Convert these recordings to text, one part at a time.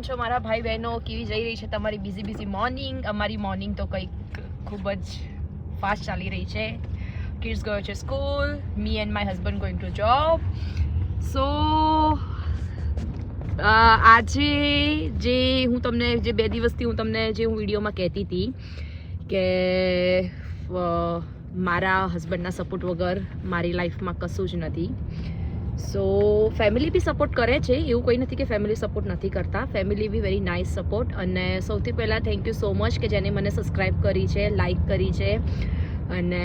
કેમ છો મારા ભાઈ બહેનો? કેવી જઈ રહી છે તમારી બિઝી મોર્નિંગ? અમારી મોર્નિંગ તો કંઈક ખૂબ જ ફાસ્ટ ચાલી રહી છે. કિડ્સ ગયો છે school, me and my husband going to job. So આજે જે હું તમને જે 2 દિવસથી હું વિડીયોમાં કહેતી હતી કે મારા હસબન્ડના સપોર્ટ વગર મારી લાઈફમાં કશું જ નથી. સો ફેમિલી બી સપોર્ટ કરે છે, એવું કંઈ નથી કે ફેમિલી સપોર્ટ નથી કરતા. Family be very nice support. અને સૌથી પહેલાં થેન્ક યુ સો મચ કે જેને મને સબસ્ક્રાઈબ કરી છે, લાઈક કરી છે અને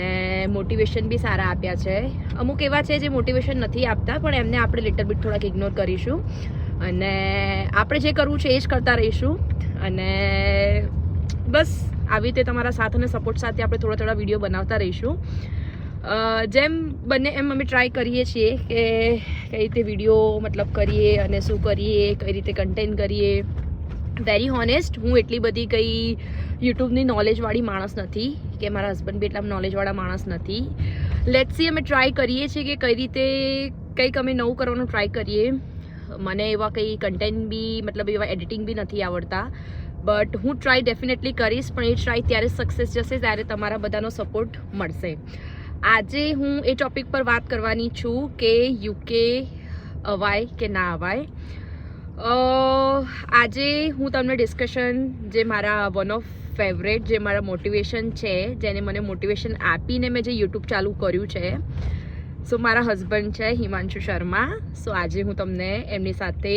મોટિવેશન બી સારા આપ્યા છે. અમુક એવા છે જે મોટિવેશન નથી આપતા, પણ એમને આપણે લિટલ બીટ થોડાક ઇગ્નોર કરીશું અને આપણે જે કરવું છે એ જ કરતા રહીશું. અને બસ આવી રીતે તમારા સાથ અને સપોર્ટ સાથે આપણે થોડા વિડીયો બનાવતા રહીશું. જેમ બને એમ અમે ટ્રાય કરીએ છીએ કે કઈ રીતે વિડીયો મતલબ કરીએ અને શું કરીએ, કઈ રીતે કન્ટેન્ટ કરીએ. વેરી હોનેસ્ટ, હું એટલી બધી કંઈ યુટ્યુબની નોલેજવાળી માણસ નથી કે મારા હસબન્ડ બી એટલા નોલેજવાળા માણસ નથી. લેટ્સ સી, અમે ટ્રાય કરીએ છીએ કે કઈ રીતે કંઈક અમે નવું કરવાનું ટ્રાય કરીએ. મને એવા કંઈ કન્ટેન્ટ બી મતલબ એવા એડિટિંગ બી નથી આવડતા, બટ હું ટ્રાય ડેફિનેટલી કરીશ. પણ એ ટ્રાય ત્યારે સક્સેસ જશે જ્યારે તમારા બધાનો સપોર્ટ મળશે. આજે હું એ ટોપિક પર વાત કરવાની છું કે યુકે અવાય કે ના અવાય. આજે હું તમને ડિસ્કશન જે મારા વન ઓફ ફેવરેટ જે મારા મોટિવેશન છે, જેને મને મોટિવેશન આપીને મેં જે યુટ્યુબ ચાલુ કર્યું છે, સો મારા હસબન્ડ છે હિમાંશુ શર્મા. સો આજે હું તમને એમની સાથે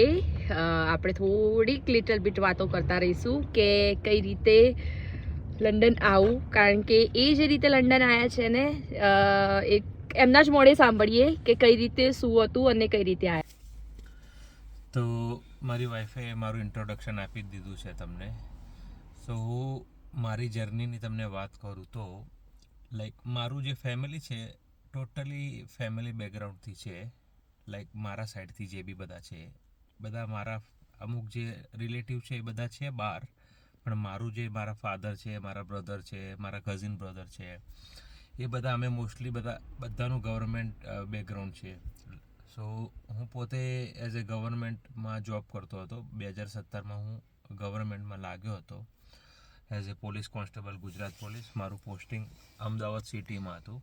આપણે થોડીક લિટલ બીટ વાતો કરતા રહીશું કે કઈ રીતે લંડન આવું. કારણ કે એ જે રીતે લંડન આવ્યા છે ને, એક એમના જ મોડે સાંભળીએ કે કઈ રીતે શું હતું અને કઈ રીતે આવ્યા. તો મારી વાઈફે મારું ઇન્ટ્રોડક્શન આપી જ દીધું છે તમને. સો હું મારી જર્નીની તમને વાત કરું તો લાઈક મારું જે ફેમિલી છે ટોટલી ફેમિલી બેકગ્રાઉન્ડથી છે. લાઈક મારા સાઈડથી જે બી બધા છે, બધા મારા અમુક જે રિલેટિવ છે એ બધા છે બહાર, પણ મારું જે મારા ફાધર છે, મારા બ્રધર છે, મારા કઝિન બ્રધર છે, એ બધા અમે મોસ્ટલી બધાનું ગવર્મેન્ટ બેકગ્રાઉન્ડ છે. સો હું પોતે એઝ એ ગવર્મેન્ટમાં જોબ કરતો હતો. 2017માં હું ગવર્મેન્ટમાં લાગ્યો હતો as a police constable, Gujarat police. મારું પોસ્ટિંગ અમદાવાદ સિટીમાં હતું.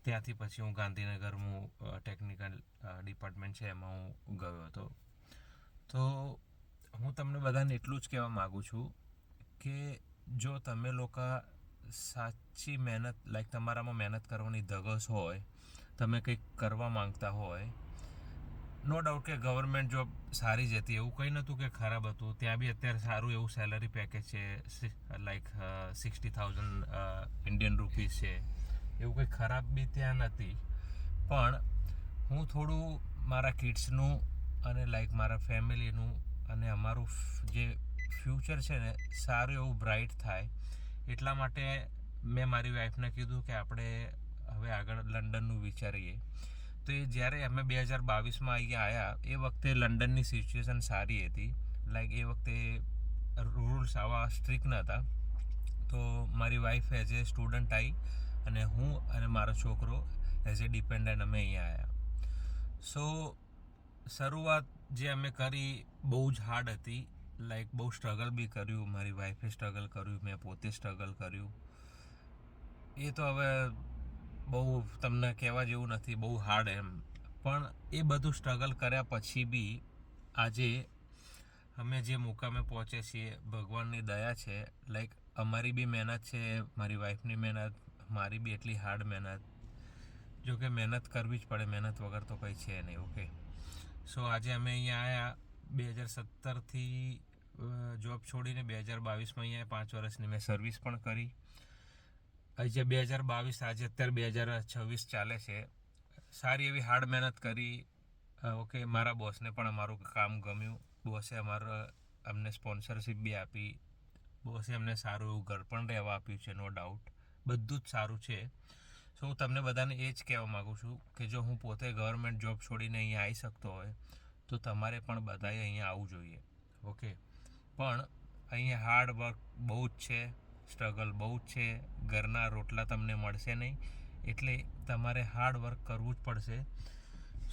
ત્યાંથી પછી હું ગાંધીનગરનું ટેકનિકલ ડિપાર્ટમેન્ટ છે એમાં હું ગયો હતો. તો હું તમને બધાને એટલું જ કહેવા માગું છું કે જો તમે લોકો સાચી મહેનત, લાઈક તમારામાં મહેનત કરવાની ધગશ હોય, તમે કંઈક કરવા માંગતા હોય, નો ડાઉટ કે ગવર્મેન્ટ જોબ સારી જ હતી, એવું કંઈ નહોતું કે ખરાબ હતું. ત્યાં બી અત્યારે સારું એવું સેલરી પેકેજ છે, લાઈક 60,000 ઇન્ડિયન રૂપીઝ છે. એવું કંઈ ખરાબ બી ત્યાં નથી. પણ હું થોડું મારા કિડ્સનું અને લાઈક મારા ફેમિલીનું અને અમારું જે ફ્યુચર છે ને સારું એવું બ્રાઇટ થાય, એટલા માટે મેં મારી વાઈફને કીધું કે આપણે હવે આગળ લંડનનું વિચારીએ. તો એ જ્યારે અમે 2022માં અહીંયા આવ્યા એ વખતે લંડનની સિચ્યુએશન સારી હતી. લાઈક એ વખતે રૂલ્સ આવા સ્ટ્રિક્ટ નહોતા. તો મારી વાઈફ એઝ એ સ્ટુડન્ટ આવી અને હું અને મારો છોકરો એઝ એ ડિપેન્ડન્ટ અમે અહીંયા આવ્યા. સો શરૂઆત જે અમે કરી બહુ જ હાર્ડ હતી. લાઈક બહુ સ્ટ્રગલ બી કર્યું, મારી વાઈફે સ્ટ્રગલ કર્યું, મેં પોતે સ્ટ્રગલ કર્યું. એ તો હવે બહુ તમને કહેવા જેવું નથી, બહુ હાર્ડ એમ. પણ એ બધું સ્ટ્રગલ કર્યા પછી બી આજે અમે જે મુકામે પહોંચે છીએ, ભગવાનની દયા છે. લાઈક અમારી બી મહેનત છે, મારી વાઈફની મહેનત, મારી બી એટલી હાર્ડ મહેનત. જો કે મહેનત કરવી જ પડે, મહેનત વગર તો કંઈ છે નહીં. ઓકે, સો આજે અમે અહીંયા આવ્યા 2017થી જોબ છોડીને 2022માં અહીંયા 5 વર્ષની મેં સર્વિસ પણ કરી. આજે 2022, આજે અત્યારે 2026 ચાલે છે. સારી એવી હાર્ડ મહેનત કરી. ઓકે, મારા બોસને પણ અમારું કામ ગમ્યું. બોસે અમને સ્પોન્સરશિપ બી આપી. બોસે અમને સારું એવું ઘર પણ રહેવા આપ્યું છે, નો ડાઉટ. બધું જ સારું છે. સો હું તમને બધાને એ જ કહેવા માગું છું કે જો હું પોતે ગવર્મેન્ટ જોબ છોડીને અહીંયા આવી શકતો હોય તો તમારે પણ બધાએ અહીંયા આવવું જોઈએ. ઓકે, પણ અહીંયા હાર્ડ વર્ક બહુ જ છે, સ્ટ્રગલ બહુ જ છે. ઘરના રોટલા તમને મળશે નહીં, એટલે તમારે હાર્ડ વર્ક કરવું જ પડશે.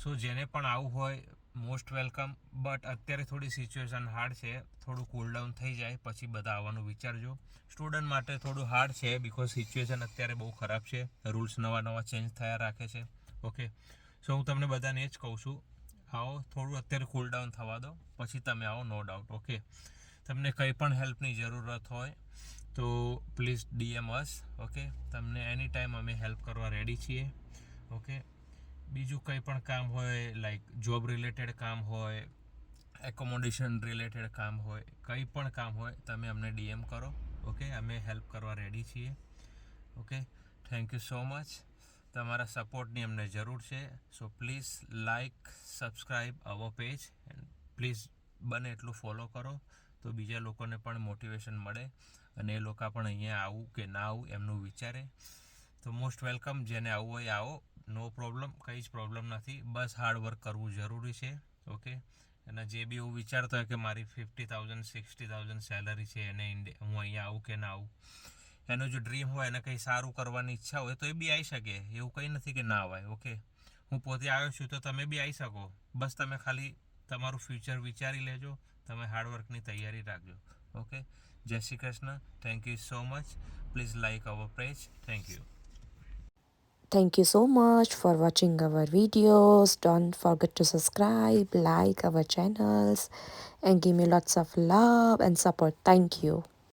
સો જેને પણ આવવું હોય મોસ્ટ વેલકમ. બટ અત્યારે થોડી સિચ્યુએશન હાર્ડ છે, થોડું કૂલ ડાઉન થઈ જાય પછી બધા આવવાનું વિચારજો. સ્ટુડન્ટ માટે થોડું હાર્ડ છે બિકોઝ સિચ્યુએશન અત્યારે બહુ ખરાબ છે, રૂલ્સ નવા ચેન્જ થયા રાખે છે. ઓકે, સો હું તમને બધાને એ જ કહું છું, આવો થોડું અત્યારે કૂલ ડાઉન થવા દો, પછી તમે આવો, નો ડાઉટ. ઓકે, તમને કંઈ પણ હેલ્પની જરૂરત હોય તો પ્લીઝ DM અસ. ઓકે, તમને એની ટાઈમ અમે હેલ્પ કરવા રેડી છીએ. ઓકે, બીજું કંઈ પણ કામ હોય, લાઈક જોબ રિલેટેડ કામ હોય, એકોમોડેશન રિલેટેડ કામ હોય, કંઈ પણ કામ હોય, તમે અમને DM કરો. ઓકે, અમે હેલ્પ કરવા રેડી છીએ. Okay, thank you so much. તમારા સપોર્ટની અમને જરૂર છે. So please like, subscribe hour page and please બને એટલું ફોલો કરો તો બીજા લોકોને પણ મોટિવેશન મળે અને એ લોકો પણ અહીંયા આવું કે ના આવું એમનું વિચારે. તો મોસ્ટ વેલકમ, જેને આવવું હોય આવો, નો પ્રોબ્લેમ, કંઈ જ પ્રોબ્લેમ નથી. બસ હાર્ડ વર્ક કરવું જરૂરી છે. ઓકે, અને જે બી એવું વિચારતો હોય કે મારી 50,000 60,000 સેલરી છે એને હું અહીંયા આવું કે ના આવું, એનો જો ડ્રીમ હોય, એને કંઈ સારું કરવાની ઈચ્છા હોય તો એ બી આવી શકે, એવું કંઈ નથી કે ના અવાય. ઓકે, હું પોતે આવ્યો છું તો તમે બી આવી શકો. બસ તમે ખાલી તમારું ફ્યુચર વિચારી લેજો, તમે હાર્ડવર્કની તૈયારી રાખજો. ઓકે, જય Shri Krishna. Thank you so much. Please like our page. Thank you. Thank you so much for watching our videos. Don't forget to subscribe, like our channels, and give me lots of love and support. Thank you.